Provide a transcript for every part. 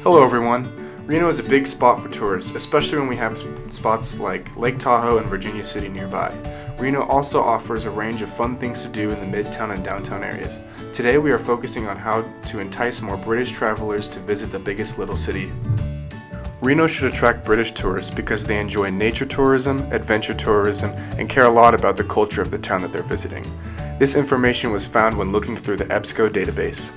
Hello everyone. Reno is a big spot for tourists, especially when we have spots like Lake Tahoe and Virginia City nearby. Reno also offers a range of fun things to do in the midtown and downtown areas. Today we are focusing on how to entice more British travelers to visit the biggest little city. Reno should attract British tourists because they enjoy nature tourism, adventure tourism, and care a lot about the culture of the town that they're visiting. This information was found when looking through the EBSCO database.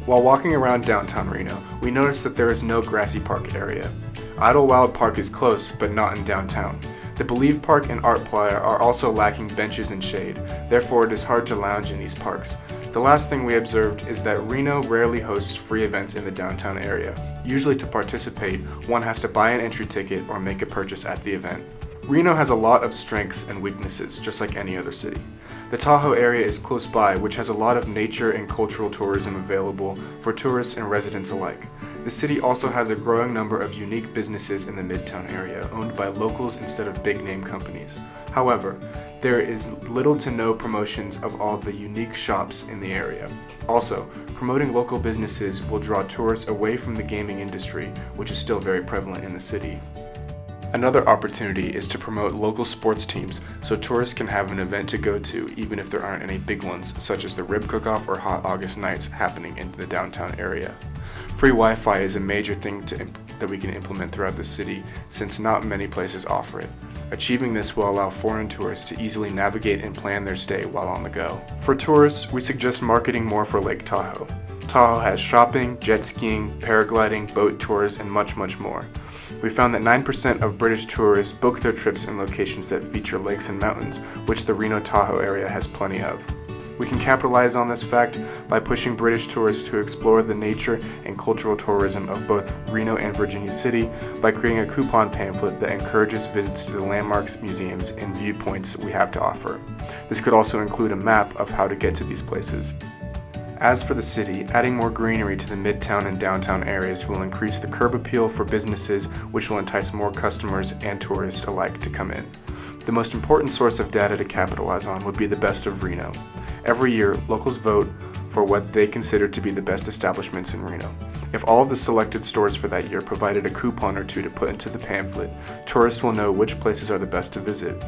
While walking around downtown Reno, we noticed that there is no grassy park area. Idlewild Park is close, but not in downtown. The Believe Park and Art Playa are also lacking benches and shade, therefore it is hard to lounge in these parks. The last thing we observed is that Reno rarely hosts free events in the downtown area. Usually to participate, one has to buy an entry ticket or make a purchase at the event. Reno has a lot of strengths and weaknesses, just like any other city. The Tahoe area is close by, which has a lot of nature and cultural tourism available for tourists and residents alike. The city also has a growing number of unique businesses in the Midtown area, owned by locals instead of big-name companies. However, there is little to no promotions of all the unique shops in the area. Also, promoting local businesses will draw tourists away from the gaming industry, which is still very prevalent in the city. Another opportunity is to promote local sports teams so tourists can have an event to go to even if there aren't any big ones such as the Rib Cook-Off or Hot August Nights happening in the downtown area. Free Wi-Fi is a major thing that we can implement throughout the city since not many places offer it. Achieving this will allow foreign tourists to easily navigate and plan their stay while on the go. For tourists, we suggest marketing more for Lake Tahoe. Tahoe has shopping, jet skiing, paragliding, boat tours, and much more. We found that 9% of British tourists book their trips in locations that feature lakes and mountains, which the Reno-Tahoe area has plenty of. We can capitalize on this fact by pushing British tourists to explore the nature and cultural tourism of both Reno and Virginia City by creating a coupon pamphlet that encourages visits to the landmarks, museums, and viewpoints we have to offer. This could also include a map of how to get to these places. As for the city, adding more greenery to the midtown and downtown areas will increase the curb appeal for businesses, which will entice more customers and tourists alike to come in. The most important source of data to capitalize on would be the best of Reno. Every year, locals vote for what they consider to be the best establishments in Reno. If all of the selected stores for that year provided a coupon or two to put into the pamphlet, tourists will know which places are the best to visit.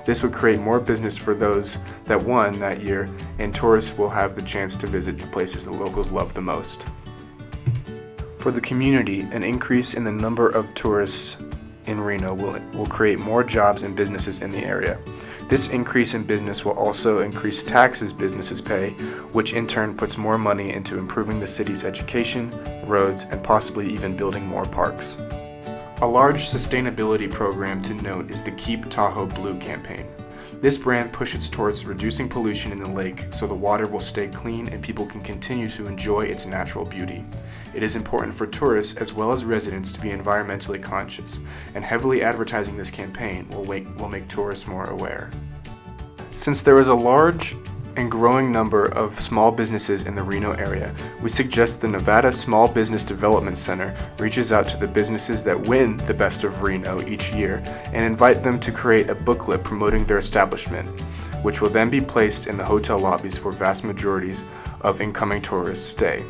This would create more business for those that won that year, and tourists will have the chance to visit the places the locals love the most. For the community, an increase in the number of tourists in Reno will create more jobs and businesses in the area. This increase in business will also increase taxes businesses pay, which in turn puts more money into improving the city's education, roads, and possibly even building more parks. A large sustainability program to note is the Keep Tahoe Blue campaign. This brand pushes towards reducing pollution in the lake so the water will stay clean and people can continue to enjoy its natural beauty. It is important for tourists as well as residents to be environmentally conscious, and heavily advertising this campaign will make tourists more aware. Since there is a large and growing number of small businesses in the Reno area, we suggest the Nevada Small Business Development Center reaches out to the businesses that win the Best of Reno each year and invite them to create a booklet promoting their establishment, which will then be placed in the hotel lobbies where vast majorities of incoming tourists stay.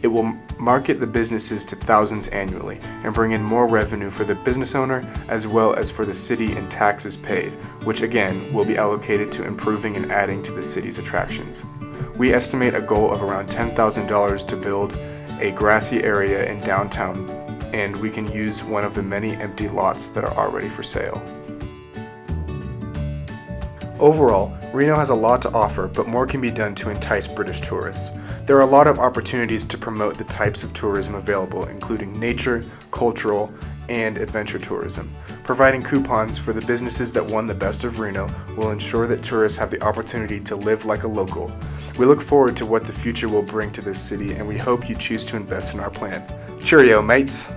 It will market the businesses to thousands annually and bring in more revenue for the business owner as well as for the city in taxes paid, which again will be allocated to improving and adding to the city's attractions. We estimate a goal of around $10,000 to build a grassy area in downtown, and we can use one of the many empty lots that are already for sale. Overall, Reno has a lot to offer, but more can be done to entice British tourists. There are a lot of opportunities to promote the types of tourism available, including nature, cultural, and adventure tourism. Providing coupons for the businesses that won the Best of Reno will ensure that tourists have the opportunity to live like a local. We look forward to what the future will bring to this city, and we hope you choose to invest in our plan. Cheerio, mates!